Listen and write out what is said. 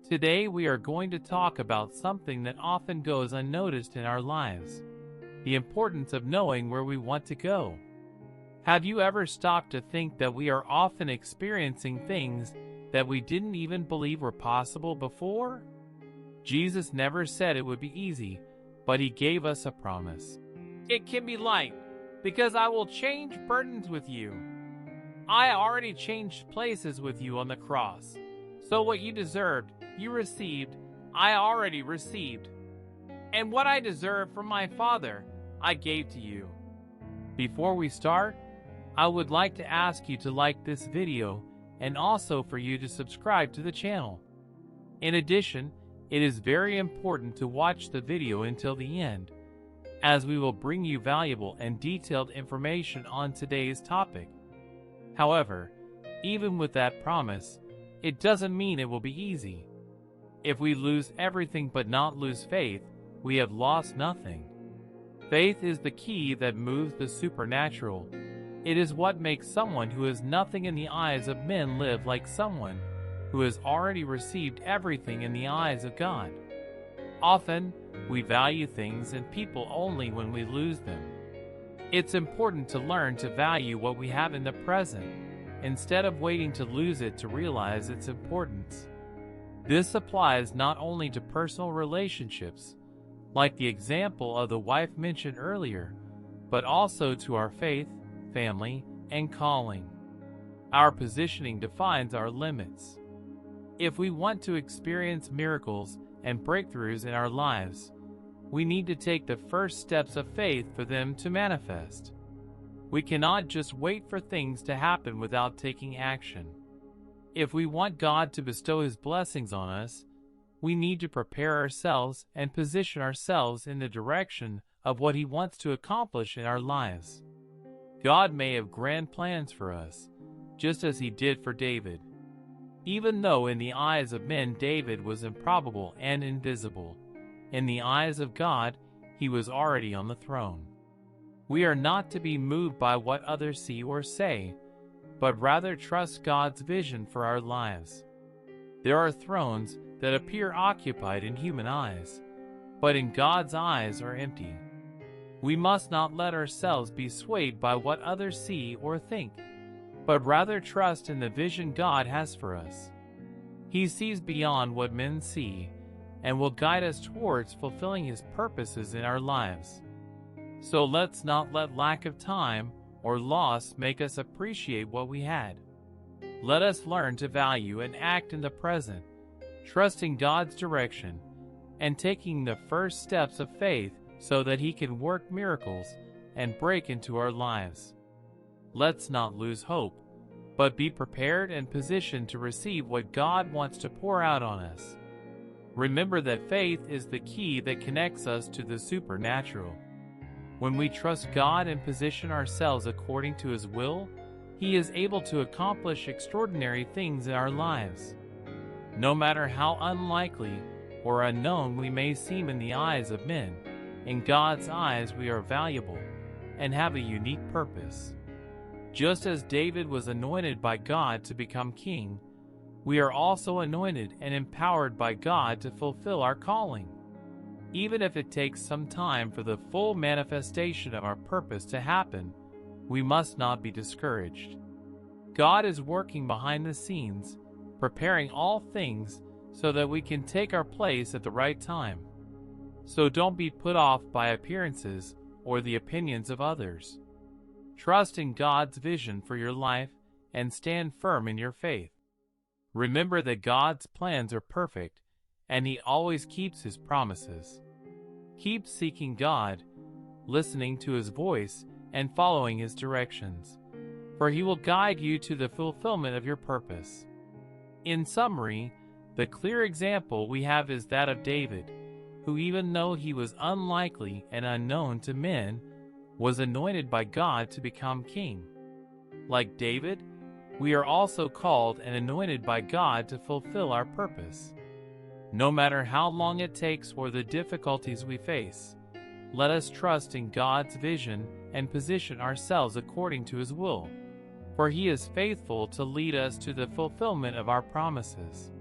Today we are going to talk about something that often goes unnoticed in our lives: the importance of knowing where we want to go. Have you ever stopped to think that we are often experiencing things that we didn't even believe were possible before? Jesus never said it would be easy, but he gave us a promise. It can be light, because I will change burdens with you. I already changed places with you on the cross. So what you deserved, you received, I already received. And what I deserve from my Father, I gave to you. Before we start, I would like to ask you to like this video and also for you to subscribe to the channel. In addition, it is very important to watch the video until the end, as we will bring you valuable and detailed information on today's topic. However, even with that promise, it doesn't mean it will be easy. If we lose everything but not lose faith, we have lost nothing. Faith is the key that moves the supernatural. It is what makes someone who has nothing in the eyes of men live like someone who has already received everything in the eyes of God. Often, we value things and people only when we lose them. It's important to learn to value what we have in the present, instead of waiting to lose it to realize its importance. This applies not only to personal relationships, like the example of the wife mentioned earlier, but also to our faith, family, and calling. Our positioning defines our limits. If we want to experience miracles and breakthroughs in our lives, we need to take the first steps of faith for them to manifest. We cannot just wait for things to happen without taking action. If we want God to bestow His blessings on us, we need to prepare ourselves and position ourselves in the direction of what He wants to accomplish in our lives. God may have grand plans for us, just as He did for David. Even though in the eyes of men David was improbable and invisible, in the eyes of God, he was already on the throne. We are not to be moved by what others see or say, but rather trust God's vision for our lives. There are thrones that appear occupied in human eyes, but in God's eyes are empty. We must not let ourselves be swayed by what others see or think, but rather trust in the vision God has for us. He sees beyond what men see, and will guide us towards fulfilling His purposes in our lives. So let's not let lack of time or loss make us appreciate what we had. Let us learn to value and act in the present, trusting God's direction and taking the first steps of faith so that He can work miracles and break into our lives. Let's not lose hope, but be prepared and positioned to receive what God wants to pour out on us. Remember that faith is the key that connects us to the supernatural. When we trust God and position ourselves according to His will, He is able to accomplish extraordinary things in our lives. No matter how unlikely or unknown we may seem in the eyes of men, in God's eyes we are valuable and have a unique purpose. Just as David was anointed by God to become king, we are also anointed and empowered by God to fulfill our calling. Even if it takes some time for the full manifestation of our purpose to happen, we must not be discouraged. God is working behind the scenes, preparing all things so that we can take our place at the right time. So don't be put off by appearances or the opinions of others. Trust in God's vision for your life and stand firm in your faith. Remember that God's plans are perfect, and He always keeps His promises. Keep seeking God, listening to His voice, and following His directions, for He will guide you to the fulfillment of your purpose. In summary, the clear example we have is that of David, who, even though he was unlikely and unknown to men, was anointed by God to become king. Like David, we are also called and anointed by God to fulfill our purpose. No matter how long it takes or the difficulties we face, let us trust in God's vision and position ourselves according to His will, for He is faithful to lead us to the fulfillment of our promises.